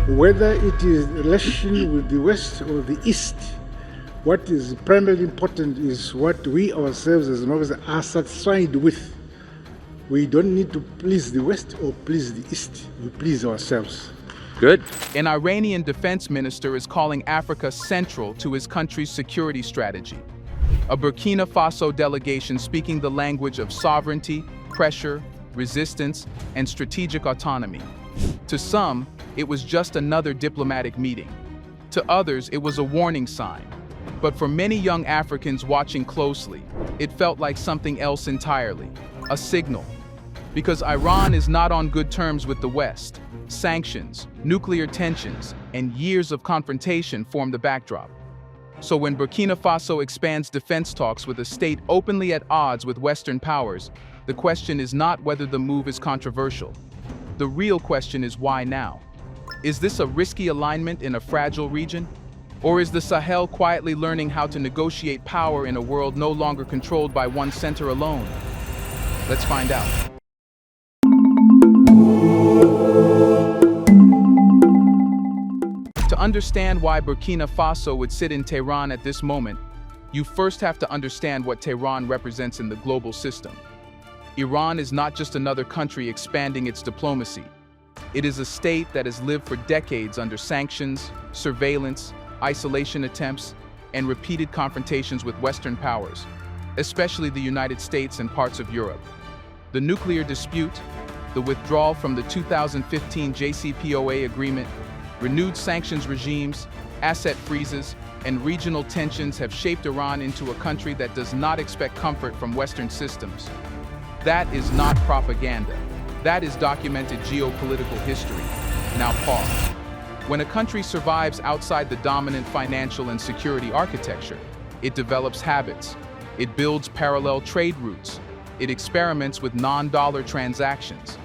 Whether it is relation with the West or the East, what is primarily important is what we ourselves as Americans are satisfied with. We don't need to please the West or please the East. We please ourselves. Good. An Iranian defense minister is calling Africa central to his country's security strategy. A Burkina Faso delegation speaking the language of sovereignty, pressure, resistance, and strategic autonomy. To some, it was just another diplomatic meeting. To others, it was a warning sign. But for many young Africans watching closely, it felt like something else entirely, a signal. Because Iran is not on good terms with the West, sanctions, nuclear tensions, and years of confrontation form the backdrop. So when Burkina Faso expands defense talks with a state openly at odds with Western powers, the question is not whether the move is controversial. The real question is why now? Is this a risky alignment in a fragile region? Or is the Sahel quietly learning how to negotiate power in a world no longer controlled by one center alone? Let's find out. To understand why Burkina Faso would sit in Tehran at this moment, you first have to understand what Tehran represents in the global system. Iran is not just another country expanding its diplomacy. It is a state that has lived for decades under sanctions, surveillance, isolation attempts, and repeated confrontations with Western powers, especially the United States and parts of Europe. The nuclear dispute, the withdrawal from the 2015 JCPOA agreement, renewed sanctions regimes, asset freezes, and regional tensions have shaped Iran into a country that does not expect comfort from Western systems. That is not propaganda. That is documented geopolitical history. Now pause. When a country survives outside the dominant financial and security architecture, it develops habits. It builds parallel trade routes. It experiments with non-dollar transactions.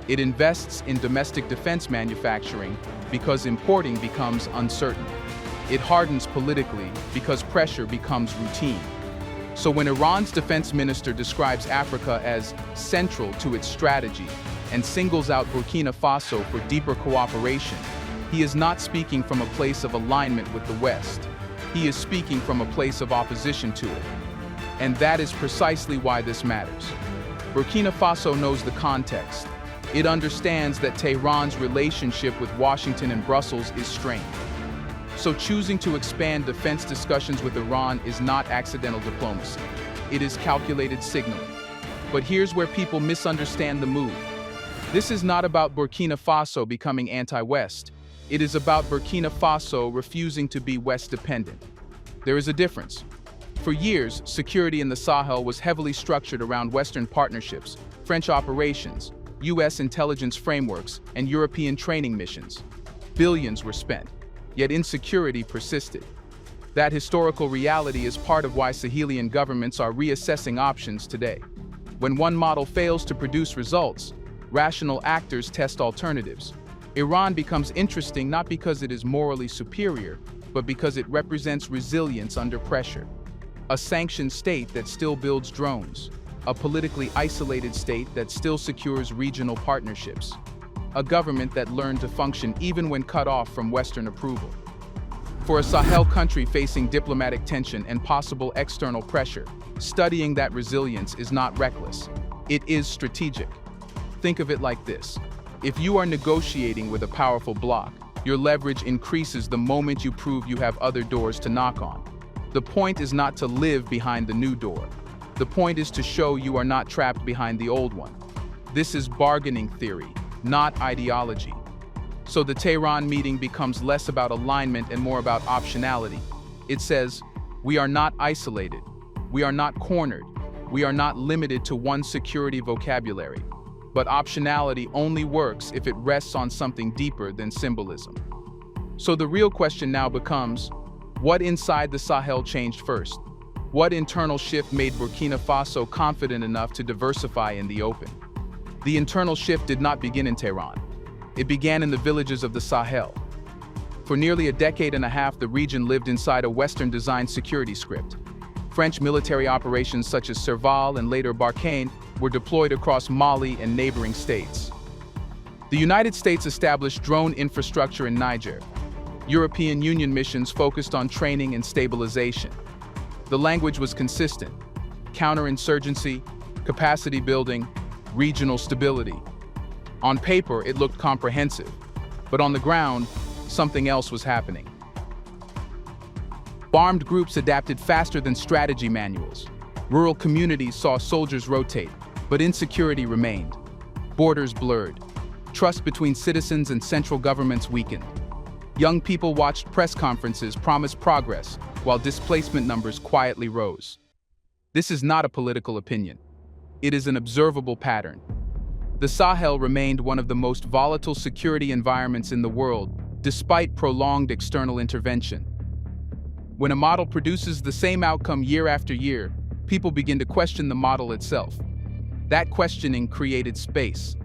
It invests in domestic defense manufacturing because importing becomes uncertain. It hardens politically because pressure becomes routine. So when Iran's defense minister describes Africa as central to its strategy and singles out Burkina Faso for deeper cooperation, he is not speaking from a place of alignment with the West. He is speaking from a place of opposition to it. And that is precisely why this matters. Burkina Faso knows the context. It understands that Tehran's relationship with Washington and Brussels is strained. So choosing to expand defense discussions with Iran is not accidental diplomacy. It is calculated signaling. But here's where people misunderstand the move. This is not about Burkina Faso becoming anti-West. It is about Burkina Faso refusing to be West-dependent. There is a difference. For years, security in the Sahel was heavily structured around Western partnerships, French operations, US intelligence frameworks, and European training missions. Billions were spent, yet insecurity persisted. That historical reality is part of why Sahelian governments are reassessing options today. When one model fails to produce results, rational actors test alternatives. Iran becomes interesting not because it is morally superior, but because it represents resilience under pressure. A sanctioned state that still builds drones. A politically isolated state that still secures regional partnerships. A government that learned to function even when cut off from Western approval. For a Sahel country facing diplomatic tension and possible external pressure, studying that resilience is not reckless. It is strategic. Think of it like this. If you are negotiating with a powerful bloc, your leverage increases the moment you prove you have other doors to knock on. The point is not to live behind the new door. The point is to show you are not trapped behind the old one. This is bargaining theory, not ideology. So the Tehran meeting becomes less about alignment and more about optionality. It says, we are not isolated. We are not cornered. We are not limited to one security vocabulary. But optionality only works if it rests on something deeper than symbolism. So the real question now becomes, what inside the Sahel changed first? What internal shift made Burkina Faso confident enough to diversify in the open? The internal shift did not begin in Tehran. It began in the villages of the Sahel. For nearly a decade and a half, the region lived inside a Western-designed security script. French military operations such as Serval and later Barkhane were deployed across Mali and neighboring states. The United States established drone infrastructure in Niger. European Union missions focused on training and stabilization. The language was consistent: counterinsurgency, capacity building, regional stability. On paper, it looked comprehensive, but on the ground, something else was happening. Armed groups adapted faster than strategy manuals. Rural communities saw soldiers rotate, but insecurity remained. Borders blurred. Trust between citizens and central governments weakened. Young people watched press conferences promise progress, while displacement numbers quietly rose. This is not a political opinion. It is an observable pattern. The Sahel remained one of the most volatile security environments in the world, despite prolonged external intervention. When a model produces the same outcome year after year, people begin to question the model itself. That questioning created space.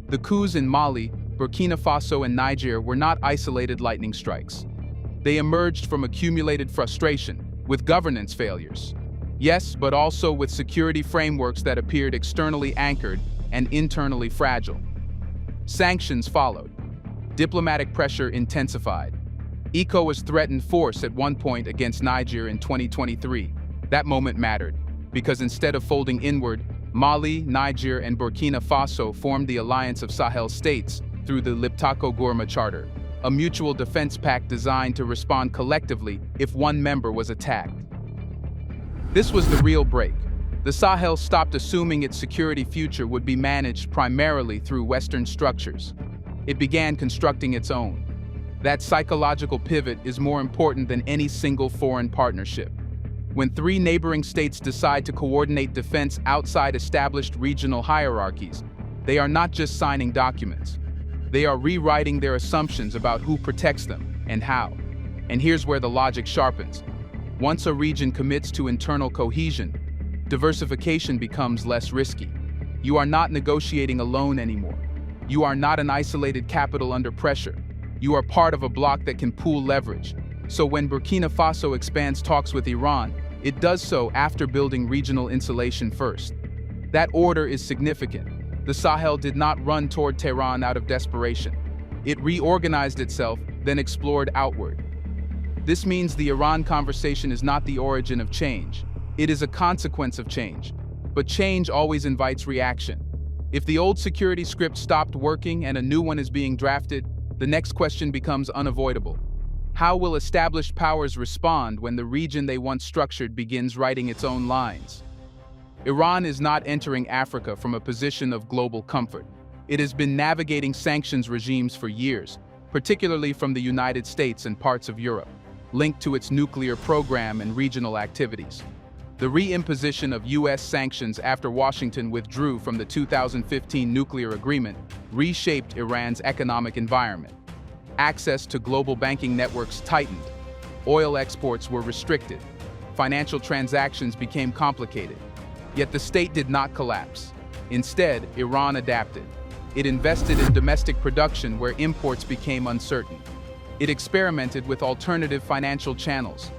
The coups in Mali, Burkina Faso, and Niger were not isolated lightning strikes. They emerged from accumulated frustration, with governance failures. Yes, but also with security frameworks that appeared externally anchored and internally fragile. Sanctions followed. Diplomatic pressure intensified. ECOWAS threatened force at one point against Niger in 2023. That moment mattered, because instead of folding inward, Mali, Niger, and Burkina Faso formed the Alliance of Sahel States through the Liptako-Gourma Charter, a mutual defense pact designed to respond collectively if one member was attacked. This was the real break. The Sahel stopped assuming its security future would be managed primarily through Western structures. It began constructing its own. That psychological pivot is more important than any single foreign partnership. When three neighboring states decide to coordinate defense outside established regional hierarchies, they are not just signing documents. They are rewriting their assumptions about who protects them and how. And here's where the logic sharpens. Once a region commits to internal cohesion, diversification becomes less risky. You are not negotiating alone anymore. You are not an isolated capital under pressure. You are part of a bloc that can pool leverage. So when Burkina Faso expands talks with Iran, it does so after building regional insulation first. That order is significant. The Sahel did not run toward Tehran out of desperation. It reorganized itself, then explored outward. This means the Iran conversation is not the origin of change. It is a consequence of change. But change always invites reaction. If the old security script stopped working and a new one is being drafted, the next question becomes unavoidable. How will established powers respond when the region they once structured begins writing its own lines? Iran is not entering Africa from a position of global comfort. It has been navigating sanctions regimes for years, particularly from the United States and parts of Europe, linked to its nuclear program and regional activities. The reimposition of U.S. sanctions after Washington withdrew from the 2015 nuclear agreement reshaped Iran's economic environment. Access to global banking networks tightened. Oil exports were restricted. Financial transactions became complicated. Yet the state did not collapse. Instead, Iran adapted. It invested in domestic production where imports became uncertain. It experimented with alternative financial channels.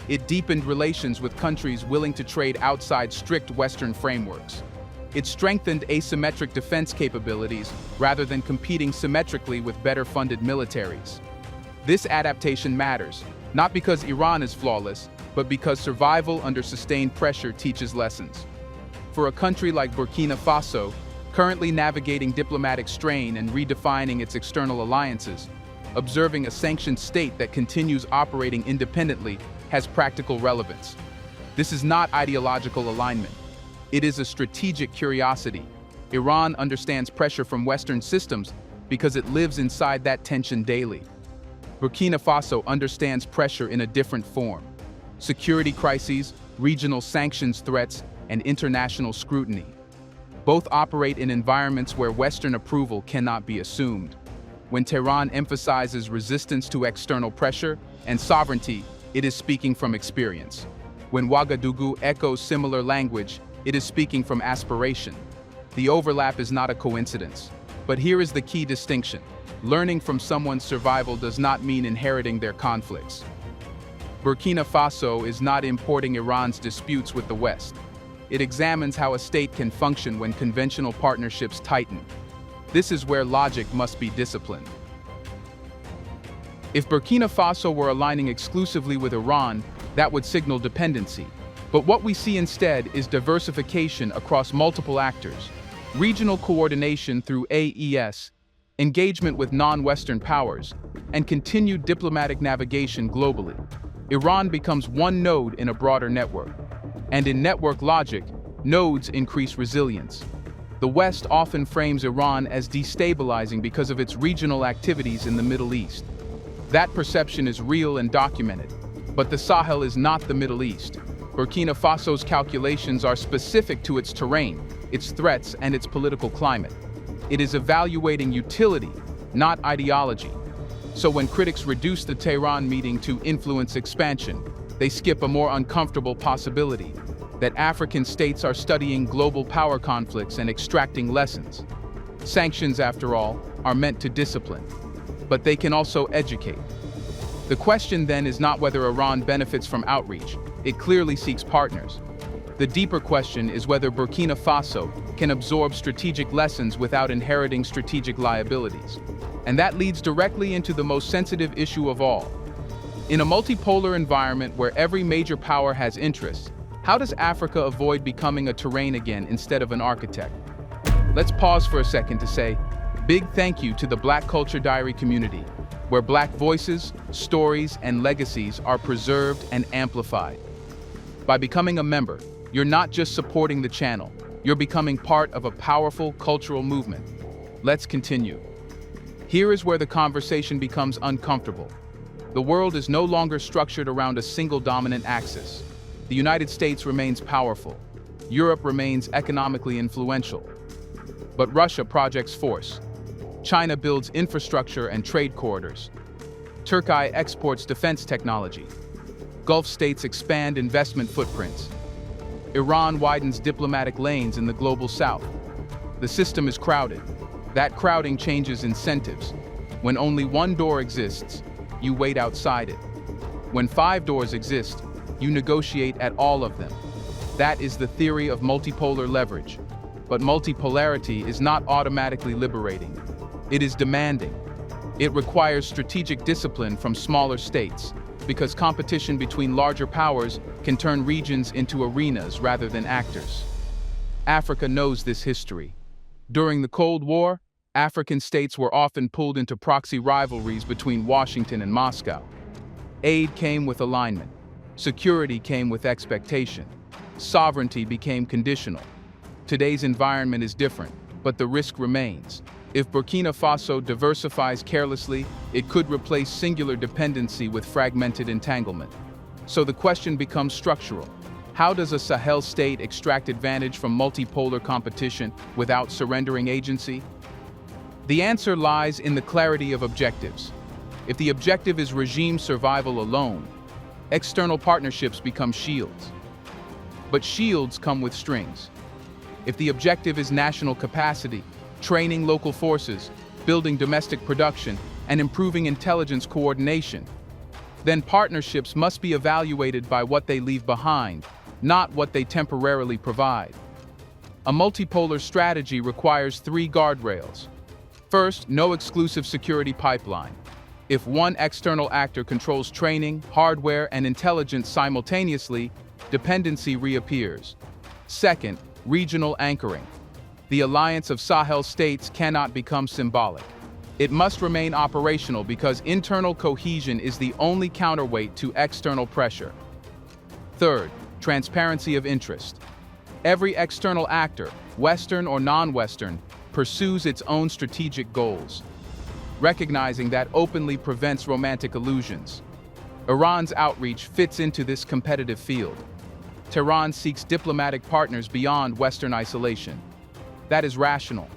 It deepened relations with countries willing to trade outside strict Western frameworks. It strengthened asymmetric defense capabilities rather than competing symmetrically with better-funded militaries. This adaptation matters, not because Iran is flawless, but because survival under sustained pressure teaches lessons. For a country like Burkina Faso, currently navigating diplomatic strain and redefining its external alliances, observing a sanctioned state that continues operating independently has practical relevance. This is not ideological alignment. It is a strategic curiosity. Iran understands pressure from Western systems because it lives inside that tension daily. Burkina Faso understands pressure in a different form. Security crises, regional sanctions threats, and international scrutiny. Both operate in environments where Western approval cannot be assumed. When Tehran emphasizes resistance to external pressure and sovereignty, it is speaking from experience. When Ouagadougou echoes similar language, it is speaking from aspiration. The overlap is not a coincidence. But here is the key distinction. Learning from someone's survival does not mean inheriting their conflicts. Burkina Faso is not importing Iran's disputes with the West. It examines how a state can function when conventional partnerships tighten. This is where logic must be disciplined. If Burkina Faso were aligning exclusively with Iran, that would signal dependency. But what we see instead is diversification across multiple actors, regional coordination through AES, engagement with non-Western powers, and continued diplomatic navigation globally. Iran becomes one node in a broader network. And in network logic, nodes increase resilience. The West often frames Iran as destabilizing because of its regional activities in the Middle East. That perception is real and documented. But the Sahel is not the Middle East. Burkina Faso's calculations are specific to its terrain, its threats, and its political climate. It is evaluating utility, not ideology. So when critics reduce the Tehran meeting to influence expansion, they skip a more uncomfortable possibility, that African states are studying global power conflicts and extracting lessons. Sanctions, after all, are meant to discipline, but they can also educate. The question then is not whether Iran benefits from outreach. It clearly seeks partners. The deeper question is whether Burkina Faso can absorb strategic lessons without inheriting strategic liabilities. And that leads directly into the most sensitive issue of all. In a multipolar environment where every major power has interests, how does Africa avoid becoming a terrain again instead of an architect? Let's pause for a second to say, big thank you to the Black Culture Diary community, where Black voices, stories, and legacies are preserved and amplified. By becoming a member, you're not just supporting the channel, you're becoming part of a powerful cultural movement. Let's continue. Here is where the conversation becomes uncomfortable. The world is no longer structured around a single dominant axis. The United States remains powerful. Europe remains economically influential. But Russia projects force. China builds infrastructure and trade corridors. Turkey exports defense technology. Gulf states expand investment footprints. Iran widens diplomatic lanes in the global south. The system is crowded. That crowding changes incentives. When only one door exists, you wait outside it. When 5 doors exist, you negotiate at all of them. That is the theory of multipolar leverage. But multipolarity is not automatically liberating. It is demanding. It requires strategic discipline from smaller states, because competition between larger powers can turn regions into arenas rather than actors. Africa knows this history. During the Cold War, African states were often pulled into proxy rivalries between Washington and Moscow. Aid came with alignment. Security came with expectation. Sovereignty became conditional. Today's environment is different, but the risk remains. If Burkina Faso diversifies carelessly, it could replace singular dependency with fragmented entanglement. So the question becomes structural. How does a Sahel state extract advantage from multipolar competition without surrendering agency? The answer lies in the clarity of objectives. If the objective is regime survival alone, external partnerships become shields. But shields come with strings. If the objective is national capacity, training local forces, building domestic production, and improving intelligence coordination, then partnerships must be evaluated by what they leave behind, not what they temporarily provide. A multipolar strategy requires 3 guardrails. First, no exclusive security pipeline. If one external actor controls training, hardware, and intelligence simultaneously, dependency reappears. Second, regional anchoring. The alliance of Sahel states cannot become symbolic. It must remain operational because internal cohesion is the only counterweight to external pressure. Third, transparency of interest. Every external actor, Western or non-Western, pursues its own strategic goals. Recognizing that openly prevents romantic illusions. Iran's outreach fits into this competitive field. Tehran seeks diplomatic partners beyond Western isolation. That is rational.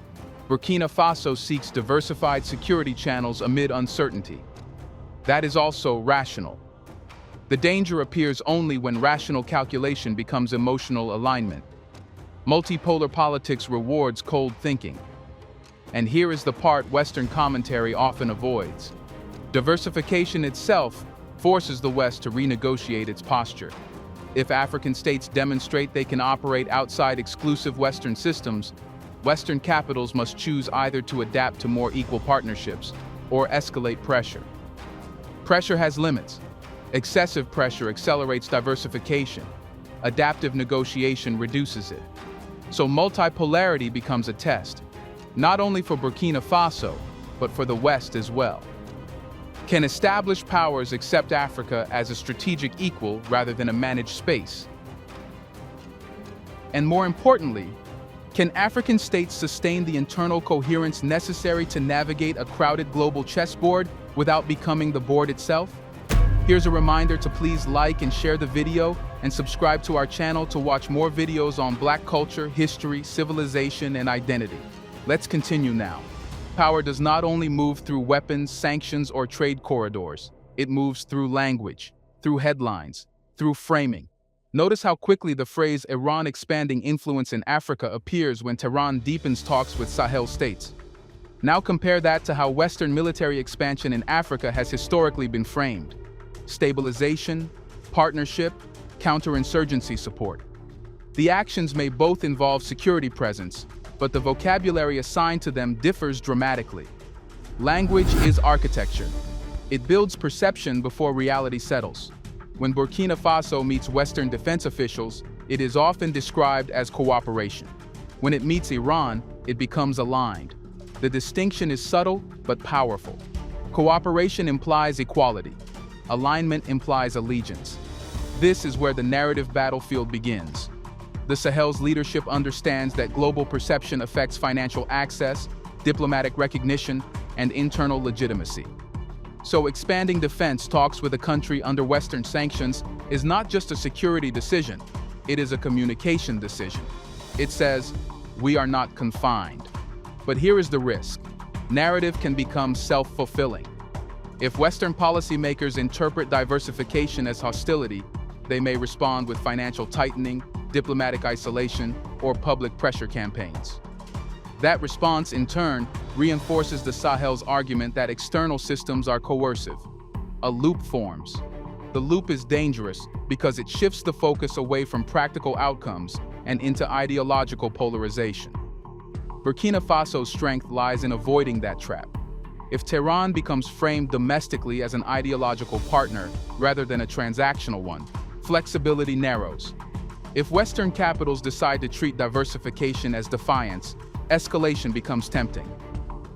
Burkina Faso seeks diversified security channels amid uncertainty. That is also rational. The danger appears only when rational calculation becomes emotional alignment. Multipolar politics rewards cold thinking. And here is the part Western commentary often avoids. Diversification itself forces the West to renegotiate its posture. If African states demonstrate they can operate outside exclusive Western systems, Western capitals must choose either to adapt to more equal partnerships or escalate pressure. Pressure has limits. Excessive pressure accelerates diversification. Adaptive negotiation reduces it. So multipolarity becomes a test, not only for Burkina Faso, but for the West as well. Can established powers accept Africa as a strategic equal rather than a managed space? And more importantly, can African states sustain the internal coherence necessary to navigate a crowded global chessboard without becoming the board itself? Here's a reminder to please like and share the video and subscribe to our channel to watch more videos on Black culture, history, civilization, and identity. Let's continue now. Power does not only move through weapons, sanctions, or trade corridors. It moves through language, through headlines, through framing. Notice how quickly the phrase Iran expanding influence in Africa appears when Tehran deepens talks with Sahel states. Now compare that to how Western military expansion in Africa has historically been framed. Stabilization, partnership, counterinsurgency support. The actions may both involve security presence, but the vocabulary assigned to them differs dramatically. Language is architecture. It builds perception before reality settles. When Burkina Faso meets Western defense officials, it is often described as cooperation. When it meets Iran, it becomes aligned. The distinction is subtle but powerful. Cooperation implies equality. Alignment implies allegiance. This is where the narrative battlefield begins. The Sahel's leadership understands that global perception affects financial access, diplomatic recognition, and internal legitimacy. So expanding defense talks with a country under Western sanctions is not just a security decision, it is a communication decision. It says, we are not confined. But here is the risk. Narrative can become self-fulfilling. If Western policymakers interpret diversification as hostility, they may respond with financial tightening, diplomatic isolation, or public pressure campaigns. That response, in turn, reinforces the Sahel's argument that external systems are coercive. A loop forms. The loop is dangerous because it shifts the focus away from practical outcomes and into ideological polarization. Burkina Faso's strength lies in avoiding that trap. If Tehran becomes framed domestically as an ideological partner rather than a transactional one, flexibility narrows. If Western capitals decide to treat diversification as defiance, escalation becomes tempting.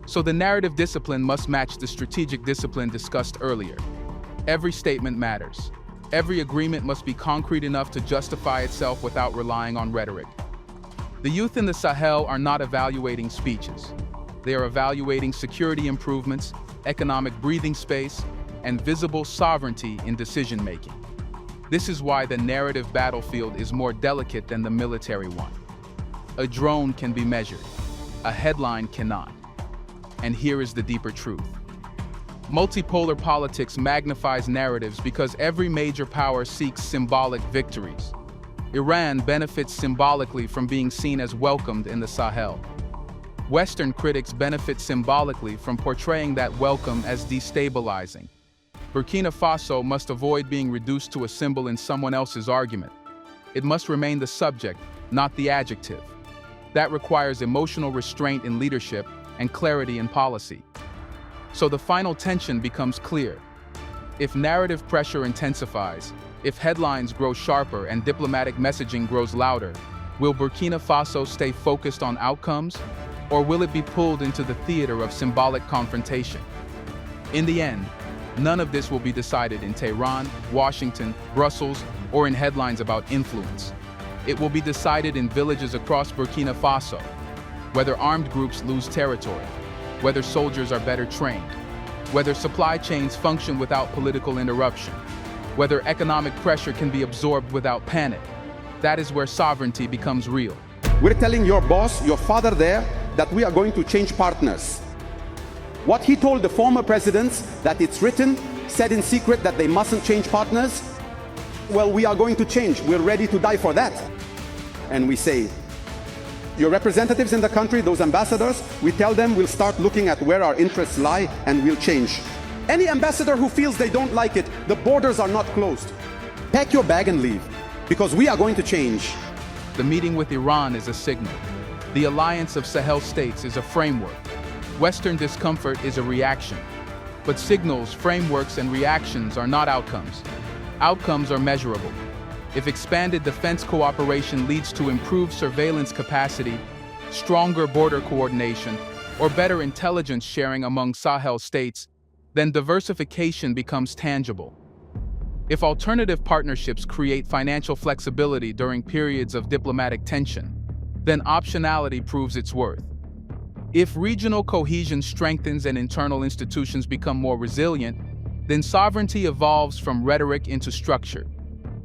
So the narrative discipline must match the strategic discipline discussed earlier. Every statement matters. Every agreement must be concrete enough to justify itself without relying on rhetoric. The youth in the Sahel are not evaluating speeches. They are evaluating security improvements, economic breathing space, and visible sovereignty in decision-making. This is why the narrative battlefield is more delicate than the military one. A drone can be measured. A headline cannot. And here is the deeper truth. Multipolar politics magnifies narratives because every major power seeks symbolic victories. Iran benefits symbolically from being seen as welcomed in the Sahel. Western critics benefit symbolically from portraying that welcome as destabilizing. Burkina Faso must avoid being reduced to a symbol in someone else's argument. It must remain the subject, not the adjective. That requires emotional restraint in leadership and clarity in policy. So the final tension becomes clear. If narrative pressure intensifies, if headlines grow sharper and diplomatic messaging grows louder, will Burkina Faso stay focused on outcomes, or will it be pulled into the theater of symbolic confrontation? In the end, none of this will be decided in Tehran, Washington, Brussels, or in headlines about influence. It will be decided in villages across Burkina Faso, whether armed groups lose territory, whether soldiers are better trained, whether supply chains function without political interruption, whether economic pressure can be absorbed without panic. That is where sovereignty becomes real. We're telling your boss, your father there, that we are going to change partners. What he told the former presidents, that it's written, said in secret that they mustn't change partners, well, we are going to change. We're ready to die for that. And we say, your representatives in the country, those ambassadors, we tell them we'll start looking at where our interests lie and we'll change. Any ambassador who feels they don't like it, the borders are not closed. Pack your bag and leave, because we are going to change. The meeting with Iran is a signal. The alliance of Sahel states is a framework. Western discomfort is a reaction. But signals, frameworks, and reactions are not outcomes. Outcomes are measurable. If expanded defense cooperation leads to improved surveillance capacity, stronger border coordination, or better intelligence sharing among Sahel states, then diversification becomes tangible. If alternative partnerships create financial flexibility during periods of diplomatic tension, then optionality proves its worth. If regional cohesion strengthens and internal institutions become more resilient, then sovereignty evolves from rhetoric into structure.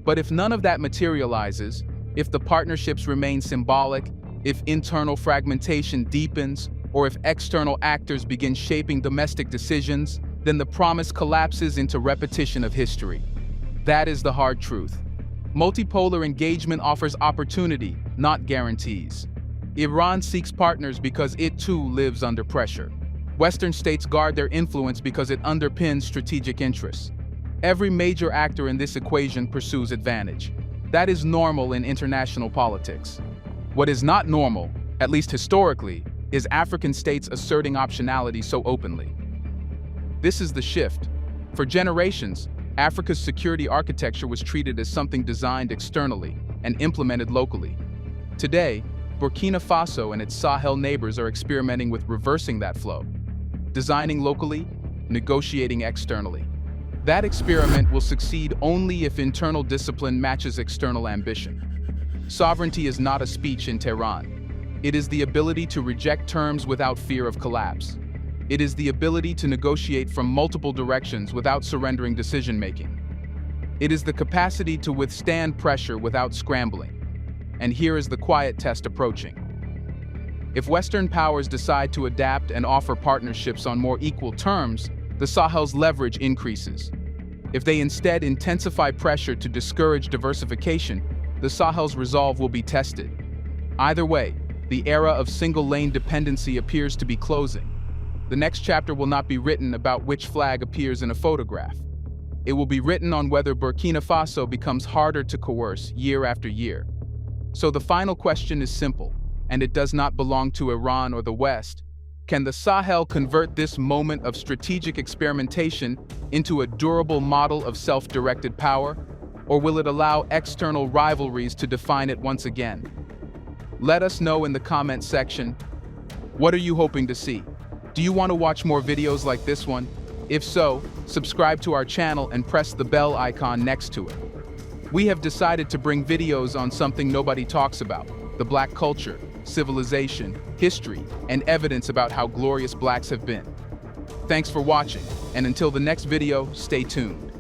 But if none of that materializes, if the partnerships remain symbolic, if internal fragmentation deepens, or if external actors begin shaping domestic decisions, then the promise collapses into repetition of history. That is the hard truth. Multipolar engagement offers opportunity, not guarantees. Iran seeks partners because it too lives under pressure. Western states guard their influence because it underpins strategic interests. Every major actor in this equation pursues advantage. That is normal in international politics. What is not normal, at least historically, is African states asserting optionality so openly. This is the shift. For generations, Africa's security architecture was treated as something designed externally and implemented locally. Today, Burkina Faso and its Sahel neighbors are experimenting with reversing that flow. Designing locally, negotiating externally. That experiment will succeed only if internal discipline matches external ambition. Sovereignty is not a speech in Tehran. It is the ability to reject terms without fear of collapse. It is the ability to negotiate from multiple directions without surrendering decision-making. It is the capacity to withstand pressure without scrambling. And here is the quiet test approaching. If Western powers decide to adapt and offer partnerships on more equal terms, the Sahel's leverage increases. If they instead intensify pressure to discourage diversification, the Sahel's resolve will be tested. Either way, the era of single-lane dependency appears to be closing. The next chapter will not be written about which flag appears in a photograph. It will be written on whether Burkina Faso becomes harder to coerce year after year. So the final question is simple, and it does not belong to Iran or the West. Can the Sahel convert this moment of strategic experimentation into a durable model of self-directed power, or will it allow external rivalries to define it once again? Let us know in the comment section. What are you hoping to see? Do you want to watch more videos like this one? If so, subscribe to our channel and press the bell icon next to it. We have decided to bring videos on something nobody talks about: the Black culture, civilization, history, and evidence about how glorious Blacks have been. Thanks for watching, and until the next video, stay tuned.